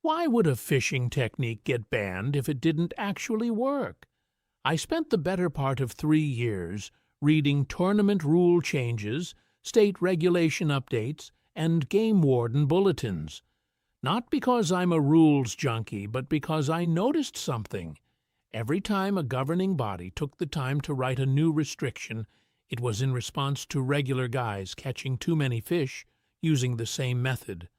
Why would a fishing technique get banned if it didn't actually work? I spent the better part of 3 years reading tournament rule changes, state regulation updates, and game warden bulletins. Not because I'm a rules junkie, but because I noticed something. Every time a governing body took the time to write a new restriction, it was in response to regular guys catching too many fish using the same method.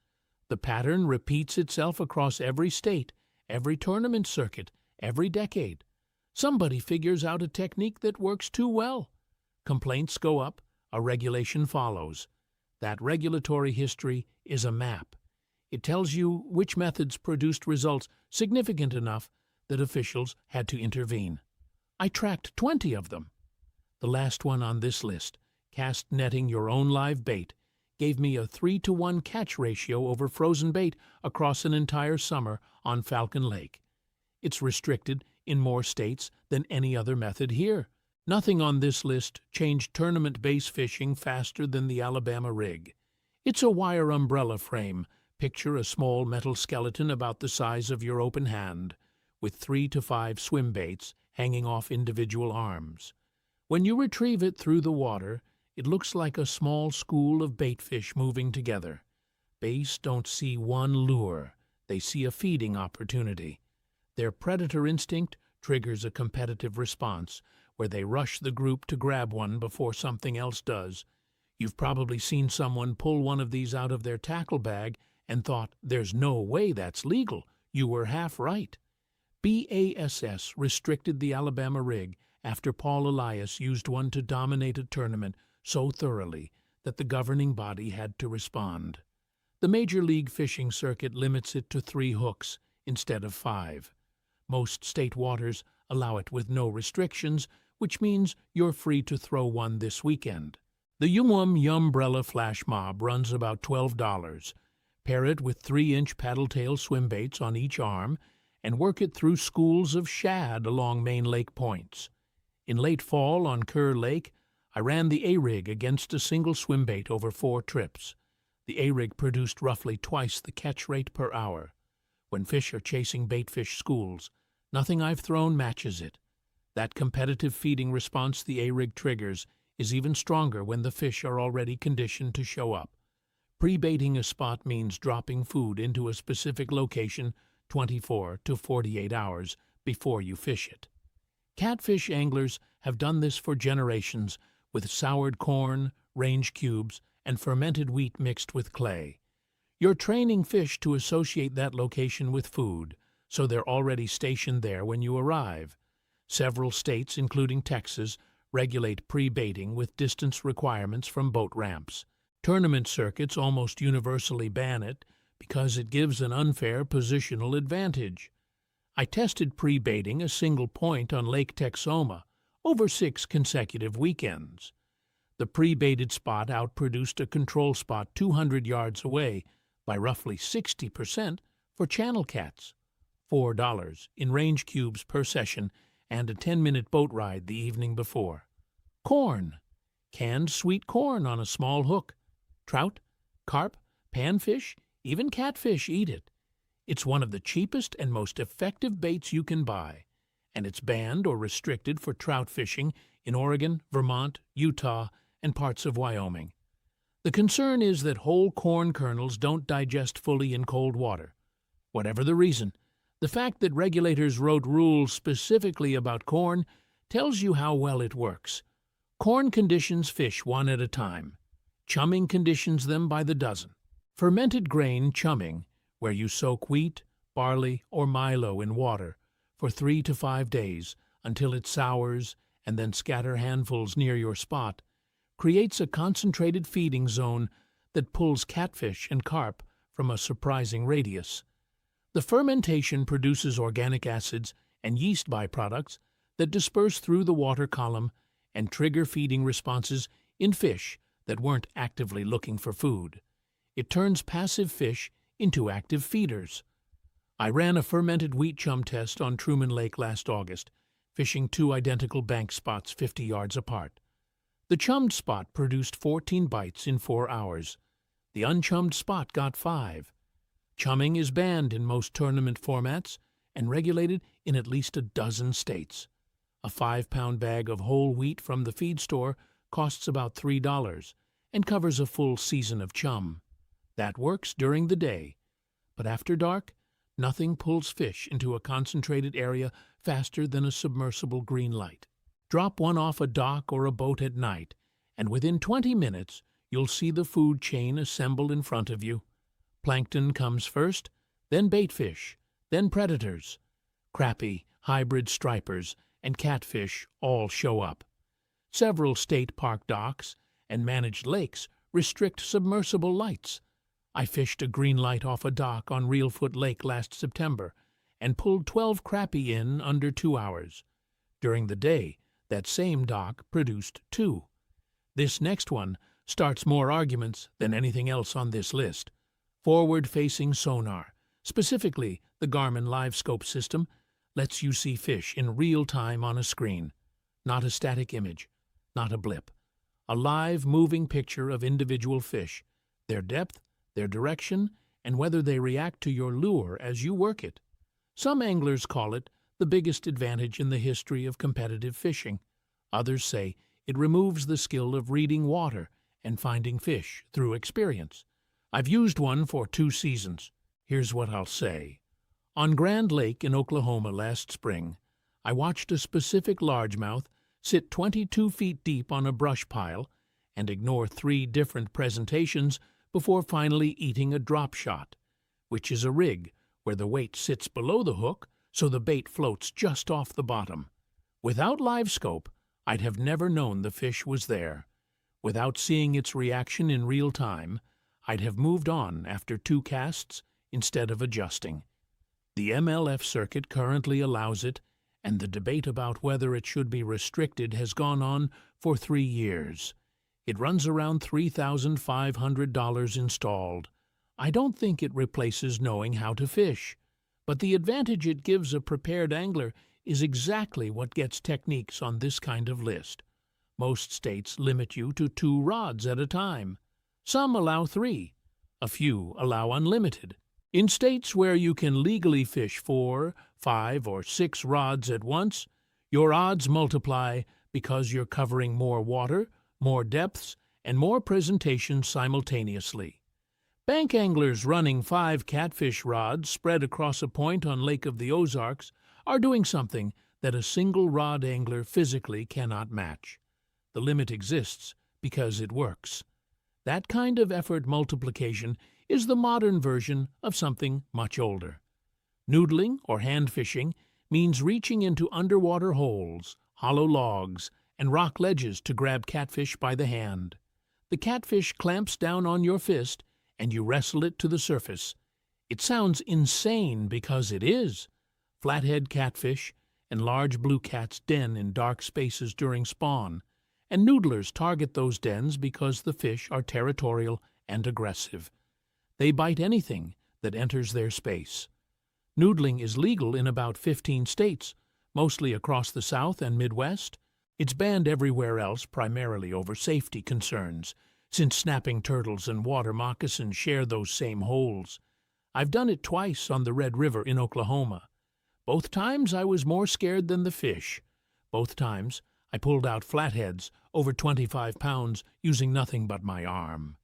The pattern repeats itself across every state, every tournament circuit, every decade. Somebody figures out a technique that works too well. Complaints go up, a regulation follows. That regulatory history is a map. It tells you which methods produced results significant enough that officials had to intervene. I tracked 20 of them. The last one on this list, cast netting your own live bait, gave me a 3-to-1 catch ratio over frozen bait across an entire summer on Falcon Lake. It's restricted in more states than any other method here. Nothing on this list changed tournament bass fishing faster than the Alabama rig. It's a wire umbrella frame. Picture a small metal skeleton about the size of your open hand, with 3 to 5 swim baits hanging off individual arms. When you retrieve it through the water, it looks like a small school of baitfish moving together. Bass don't see one lure, they see a feeding opportunity. Their predator instinct triggers a competitive response, where they rush the group to grab one before something else does. You've probably seen someone pull one of these out of their tackle bag and thought, there's no way that's legal. You were half right. BASS restricted the Alabama rig after Paul Elias used one to dominate a tournament so thoroughly that the governing body had to respond. The Major League Fishing Circuit limits it to 3 hooks instead of 5. Most state waters allow it with no restrictions, which means you're free to throw one this weekend. The Yumbrella Flash Mob runs about $12. Pair it with 3-inch paddle-tail swim baits on each arm and work it through schools of shad along main lake points. In late fall on Kerr Lake, I ran the A-rig against a single swim bait over 4 trips. The A-rig produced roughly twice the catch rate per hour. When fish are chasing baitfish schools, nothing I've thrown matches it. That competitive feeding response the A-rig triggers is even stronger when the fish are already conditioned to show up. Pre-baiting a spot means dropping food into a specific location 24 to 48 hours before you fish it. Catfish anglers have done this for generations with soured corn, range cubes, and fermented wheat mixed with clay. You're training fish to associate that location with food, so they're already stationed there when you arrive. Several states, including Texas, regulate pre-baiting with distance requirements from boat ramps. Tournament circuits almost universally ban it because it gives an unfair positional advantage. I tested pre-baiting a single point on Lake Texoma over 6 consecutive weekends. The pre-baited spot outproduced a control spot 200 yards away by roughly 60% for channel cats. $4 in range cubes per session and a 10-minute boat ride the evening before. Corn. Canned sweet corn on a small hook. Trout, carp, panfish, even catfish eat it. It's one of the cheapest and most effective baits you can buy, and it's banned or restricted for trout fishing in Oregon, Vermont, Utah, and parts of Wyoming. The concern is that whole corn kernels don't digest fully in cold water. Whatever the reason, the fact that regulators wrote rules specifically about corn tells you how well it works. Corn conditions fish one at a time. Chumming conditions them by the dozen. Fermented grain chumming, where you soak wheat, barley, or milo in water for 3 to 5 days until it sours and then scatter handfuls near your spot, creates a concentrated feeding zone that pulls catfish and carp from a surprising radius. The fermentation produces organic acids and yeast byproducts that disperse through the water column and trigger feeding responses in fish that weren't actively looking for food. It turns passive fish into active feeders. I ran a fermented wheat chum test on Truman Lake last August, fishing 2 identical bank spots 50 yards apart. The chummed spot produced 14 bites in 4 hours. The unchummed spot got 5. Chumming is banned in most tournament formats and regulated in at least a dozen states. A 5-pound bag of whole wheat from the feed store costs about $3 and covers a full season of chum. That works during the day, but after dark, nothing pulls fish into a concentrated area faster than a submersible green light. Drop one off a dock or a boat at night, and within 20 minutes, you'll see the food chain assemble in front of you. Plankton comes first, then baitfish, then predators. Crappie, hybrid stripers, and catfish all show up. Several state park docks and managed lakes restrict submersible lights. I fished a green light off a dock on Reelfoot Lake last September and pulled 12 crappie in under 2 hours. During the day, that same dock produced 2. This next one starts more arguments than anything else on this list. Forward-facing sonar, specifically the Garmin LiveScope system, lets you see fish in real time on a screen. Not a static image, not a blip. A live, moving picture of individual fish, their depth, their direction, and whether they react to your lure as you work it. Some anglers call it the biggest advantage in the history of competitive fishing. Others say it removes the skill of reading water and finding fish through experience. I've used one for 2 seasons. Here's what I'll say. On Grand Lake in Oklahoma last spring, I watched a specific largemouth sit 22 feet deep on a brush pile and ignore 3 different presentations before finally eating a drop shot, which is a rig where the weight sits below the hook so the bait floats just off the bottom. Without LiveScope, I'd have never known the fish was there. Without seeing its reaction in real time, I'd have moved on after 2 casts instead of adjusting. The MLF circuit currently allows it, and the debate about whether it should be restricted has gone on for 3 years. It runs around $3,500 installed. I don't think it replaces knowing how to fish, but the advantage it gives a prepared angler is exactly what gets techniques on this kind of list. Most states limit you to 2 rods at a time. Some allow 3. A few allow unlimited. In states where you can legally fish 4, 5, or 6 rods at once, your odds multiply because you're covering more water, more depths, and more presentations simultaneously. Bank anglers running 5 catfish rods spread across a point on Lake of the Ozarks are doing something that a single rod angler physically cannot match. The limit exists because it works. That kind of effort multiplication is the modern version of something much older. Noodling or hand fishing means reaching into underwater holes, hollow logs, and rock ledges to grab catfish by the hand. The catfish clamps down on your fist and you wrestle it to the surface. It sounds insane because it is. Flathead catfish and large blue cats den in dark spaces during spawn, and noodlers target those dens because the fish are territorial and aggressive. They bite anything that enters their space. Noodling is legal in about 15 states, mostly across the South and Midwest. It's banned everywhere else primarily over safety concerns, since snapping turtles and water moccasins share those same holes. I've done it twice on the Red River in Oklahoma. Both times I was more scared than the fish. Both times I pulled out flatheads over 25 pounds using nothing but my arm.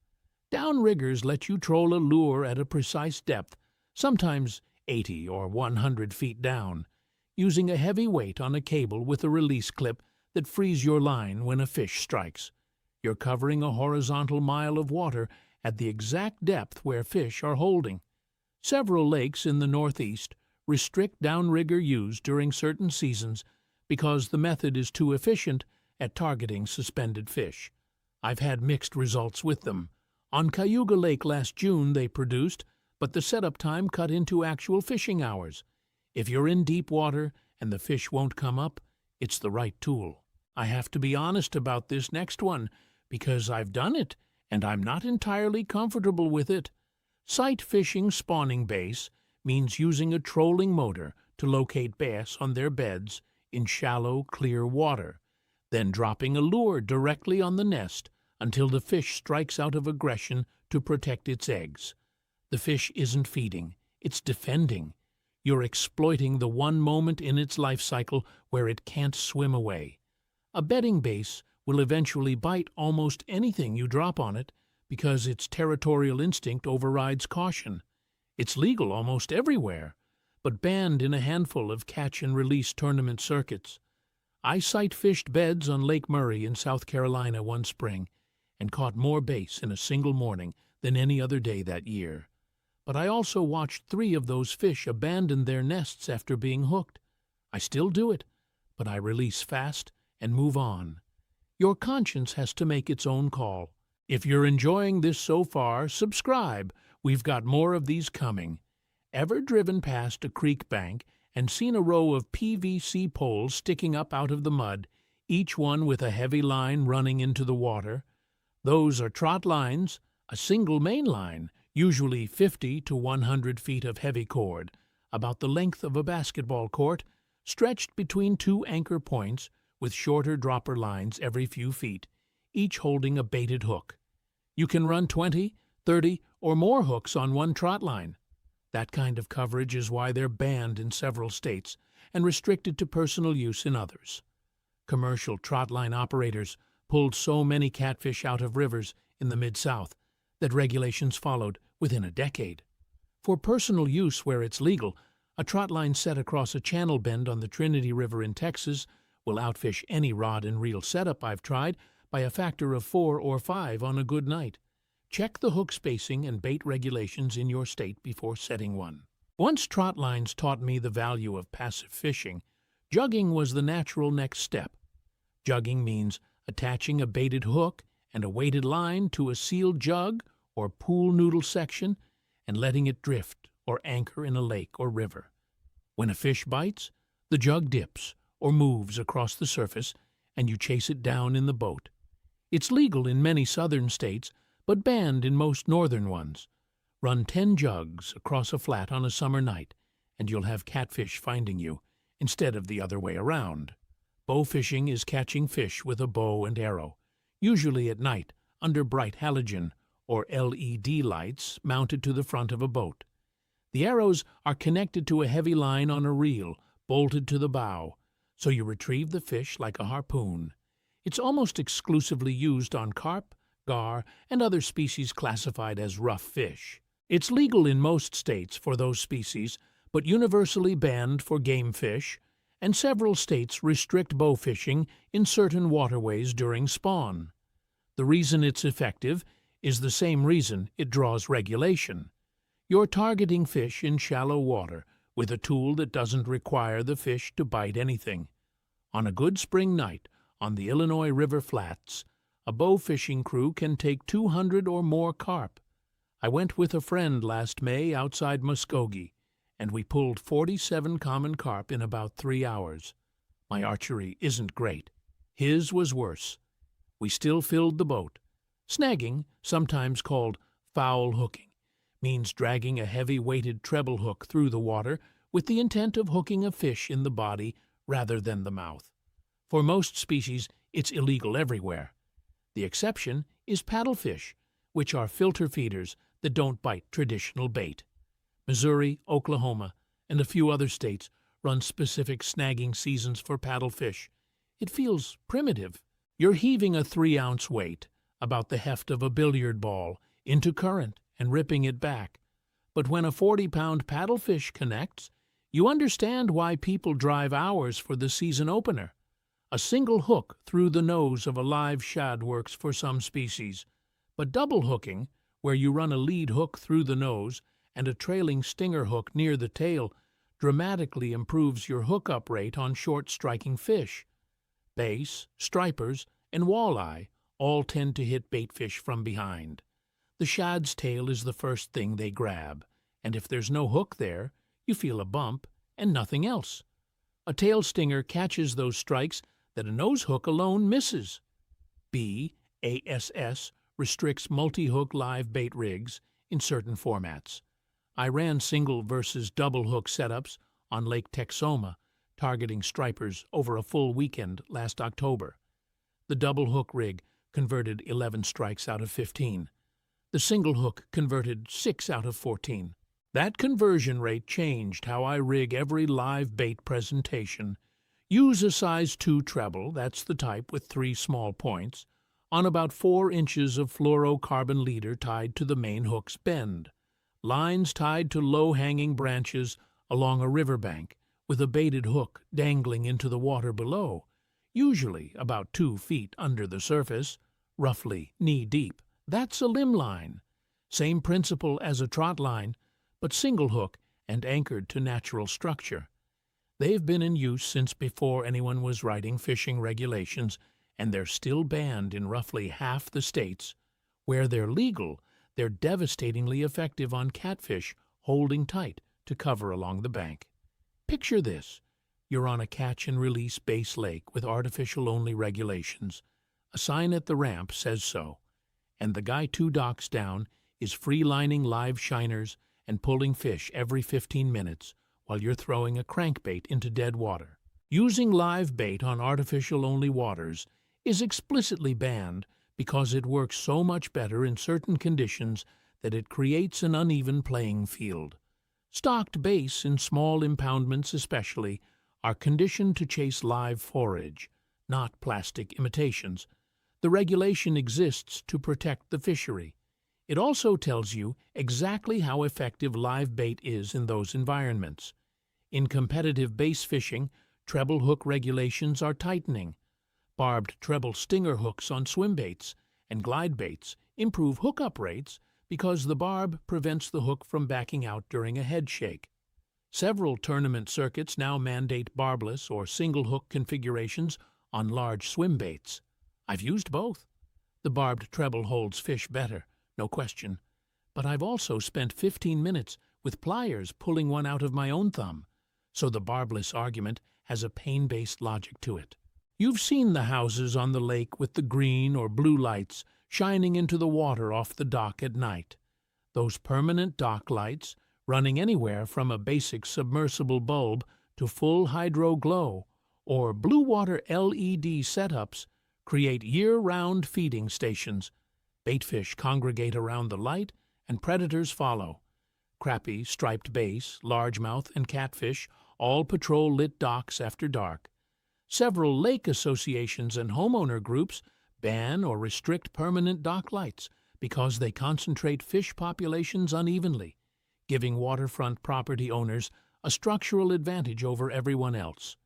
Downriggers let you troll a lure at a precise depth, sometimes 80 or 100 feet down, using a heavy weight on a cable with a release clip that frees your line when a fish strikes. You're covering a horizontal mile of water at the exact depth where fish are holding. Several lakes in the Northeast restrict downrigger use during certain seasons because the method is too efficient at targeting suspended fish. I've had mixed results with them. On Cayuga Lake last June they produced, but the setup time cut into actual fishing hours. If you're in deep water and the fish won't come up, it's the right tool. I have to be honest about this next one because I've done it and I'm not entirely comfortable with it. Sight fishing spawning base means using a trolling motor to locate bass on their beds in shallow, clear water, then dropping a lure directly on the nest until the fish strikes out of aggression to protect its eggs. The fish isn't feeding, it's defending. You're exploiting the one moment in its life cycle where it can't swim away. A bedding base will eventually bite almost anything you drop on it because its territorial instinct overrides caution. It's legal almost everywhere, but banned in a handful of catch-and-release tournament circuits. I sight-fished beds on Lake Murray in South Carolina one spring and caught more bass in a single morning than any other day that year. But I also watched 3 of those fish abandon their nests after being hooked. I still do it, but I release fast and move on. Your conscience has to make its own call. If you're enjoying this so far, subscribe. We've got more of these coming. Ever driven past a creek bank and seen a row of PVC poles sticking up out of the mud, each one with a heavy line running into the water? Those are trot lines, a single main line, usually 50 to 100 feet of heavy cord, about the length of a basketball court, stretched between 2 anchor points with shorter dropper lines every few feet, each holding a baited hook. You can run 20, 30, or more hooks on one trot line. That kind of coverage is why they're banned in several states and restricted to personal use in others. Commercial trot line operators pulled so many catfish out of rivers in the Mid-South that regulations followed within a decade. For personal use where it's legal, a trot line set across a channel bend on the Trinity River in Texas will outfish any rod and reel setup I've tried by a factor of 4 or 5 on a good night. Check the hook spacing and bait regulations in your state before setting one. Once trot lines taught me the value of passive fishing, jugging was the natural next step. Jugging means attaching a baited hook and a weighted line to a sealed jug or pool noodle section and letting it drift or anchor in a lake or river. When a fish bites, the jug dips or moves across the surface and you chase it down in the boat. It's legal in many southern states, but banned in most northern ones. Run 10 jugs across a flat on a summer night, and you'll have catfish finding you, instead of the other way around. Bow fishing is catching fish with a bow and arrow, usually at night under bright halogen or LED lights mounted to the front of a boat. The arrows are connected to a heavy line on a reel bolted to the bow, so you retrieve the fish like a harpoon. It's almost exclusively used on carp, gar, and other species classified as rough fish. It's legal in most states for those species, but universally banned for game fish, and several states restrict bow fishing in certain waterways during spawn. The reason it's effective is the same reason it draws regulation. You're targeting fish in shallow water with a tool that doesn't require the fish to bite anything. On a good spring night on the Illinois River flats, a bow fishing crew can take 200 or more carp. I went with a friend last May outside Muskogee, and we pulled 47 common carp in about 3 hours. My archery isn't great. His was worse. We still filled the boat. Snagging, sometimes called foul hooking, means dragging a heavy-weighted treble hook through the water with the intent of hooking a fish in the body rather than the mouth. For most species, it's illegal everywhere. The exception is paddlefish, which are filter feeders that don't bite traditional bait. Missouri, Oklahoma, and a few other states run specific snagging seasons for paddlefish. It feels primitive. You're heaving a 3-ounce weight, about the heft of a billiard ball, into current and ripping it back. But when a 40-pound paddlefish connects, you understand why people drive hours for the season opener. A single hook through the nose of a live shad works for some species, but double hooking, where you run a lead hook through the nose and a trailing stinger hook near the tail, dramatically improves your hookup rate on short-striking fish. Bass, stripers, and walleye all tend to hit baitfish from behind. The shad's tail is the first thing they grab, and if there's no hook there, you feel a bump and nothing else. A tail stinger catches those strikes that a nose hook alone misses. BASS restricts multi-hook live bait rigs in certain formats. I ran single versus double hook setups on Lake Texoma, targeting stripers over a full weekend last October. The double hook rig converted 11 strikes out of 15. The single hook converted 6 out of 14. That conversion rate changed how I rig every live bait presentation. Use a size 2 treble, that's the type with 3 small points, on about 4 inches of fluorocarbon leader tied to the main hook's bend. Lines tied to low-hanging branches along a riverbank, with a baited hook dangling into the water below, usually about 2 feet under the surface, roughly knee-deep. That's a limb line. Same principle as a trot line, but single hook and anchored to natural structure. They've been in use since before anyone was writing fishing regulations, and they're still banned in roughly half the states. Where they're legal, they're devastatingly effective on catfish holding tight to cover along the bank. Picture this. You're on a catch-and-release base lake with artificial-only regulations. A sign at the ramp says so, and the guy 2 docks down is free-lining live shiners and pulling fish every 15 minutes while you're throwing a crankbait into dead water. Using live bait on artificial-only waters is explicitly banned because it works so much better in certain conditions that it creates an uneven playing field. Stocked bass, in small impoundments especially, are conditioned to chase live forage, not plastic imitations. The regulation exists to protect the fishery. It also tells you exactly how effective live bait is in those environments. In competitive bass fishing, treble hook regulations are tightening. Barbed treble stinger hooks on swim baits and glide baits improve hookup rates because the barb prevents the hook from backing out during a head shake. Several tournament circuits now mandate barbless or single hook configurations on large swim baits. I've used both. The barbed treble holds fish better, no question, but I've also spent 15 minutes with pliers pulling one out of my own thumb, so the barbless argument has a pain-based logic to it. You've seen the houses on the lake with the green or blue lights shining into the water off the dock at night. Those permanent dock lights, running anywhere from a basic submersible bulb to full hydro glow, or blue water LED setups, create year-round feeding stations. Baitfish congregate around the light, and predators follow. Crappie, striped bass, largemouth, and catfish all patrol lit docks after dark. Several lake associations and homeowner groups ban or restrict permanent dock lights because they concentrate fish populations unevenly, giving waterfront property owners a structural advantage over everyone else.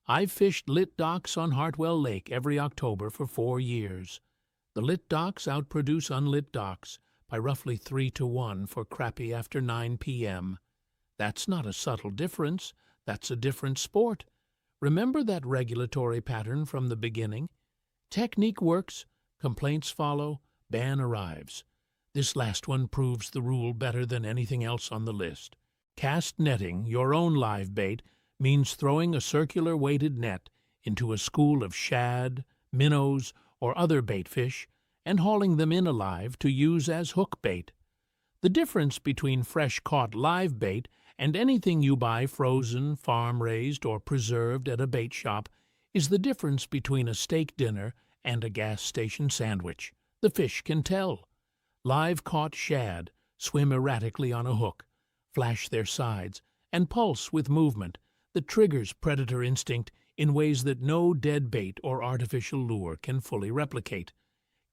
I've fished lit docks on Hartwell Lake every October for 4 years. The lit docks outproduce unlit docks by roughly 3 to 1 for crappie after 9 p.m. That's not a subtle difference, that's a different sport. Remember that regulatory pattern from the beginning? Technique works, complaints follow, ban arrives. This last one proves the rule better than anything else on the list. Cast netting, your own live bait, means throwing a circular weighted net into a school of shad, minnows, or other baitfish and hauling them in alive to use as hook bait. The difference between fresh-caught live bait and anything you buy frozen, farm-raised, or preserved at a bait shop is the difference between a steak dinner and a gas station sandwich. The fish can tell. Live-caught shad swim erratically on a hook, flash their sides, and pulse with movement that triggers predator instinct in ways that no dead bait or artificial lure can fully replicate.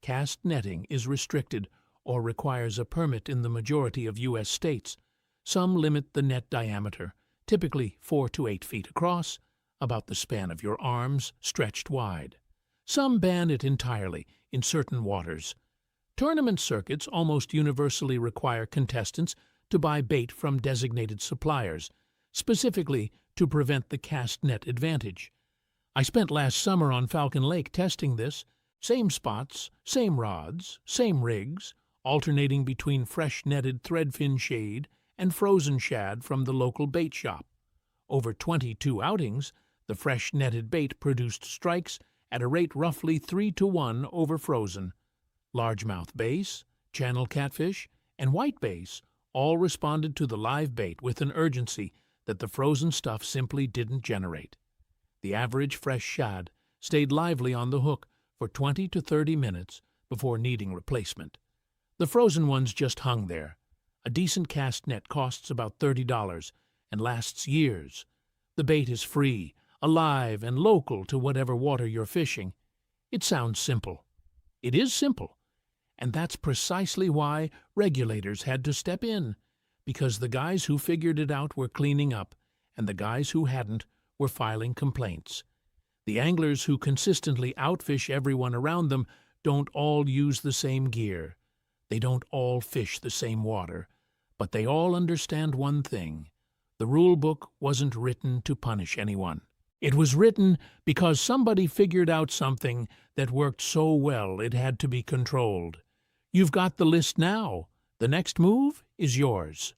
Cast netting is restricted or requires a permit in the majority of U.S. states. Some limit the net diameter, typically 4 to 8 feet across, about the span of your arms stretched wide. Some ban it entirely in certain waters. Tournament circuits almost universally require contestants to buy bait from designated suppliers, specifically to prevent the cast net advantage. I spent last summer on Falcon Lake testing this. Same spots, same rods, same rigs, alternating between fresh netted threadfin shade and frozen shad from the local bait shop. Over 22 outings, the fresh netted bait produced strikes at a rate roughly 3 to 1 over frozen. Largemouth bass, channel catfish, and white bass all responded to the live bait with an urgency that the frozen stuff simply didn't generate. The average fresh shad stayed lively on the hook for 20 to 30 minutes before needing replacement. The frozen ones just hung there. A decent cast net costs about $30 and lasts years. The bait is free, alive, and local to whatever water you're fishing. It sounds simple. It is simple. And that's precisely why regulators had to step in, because the guys who figured it out were cleaning up, and the guys who hadn't were filing complaints. The anglers who consistently outfish everyone around them don't all use the same gear. They don't all fish the same water, but they all understand one thing. The rule book wasn't written to punish anyone. It was written because somebody figured out something that worked so well it had to be controlled. You've got the list now. The next move is yours.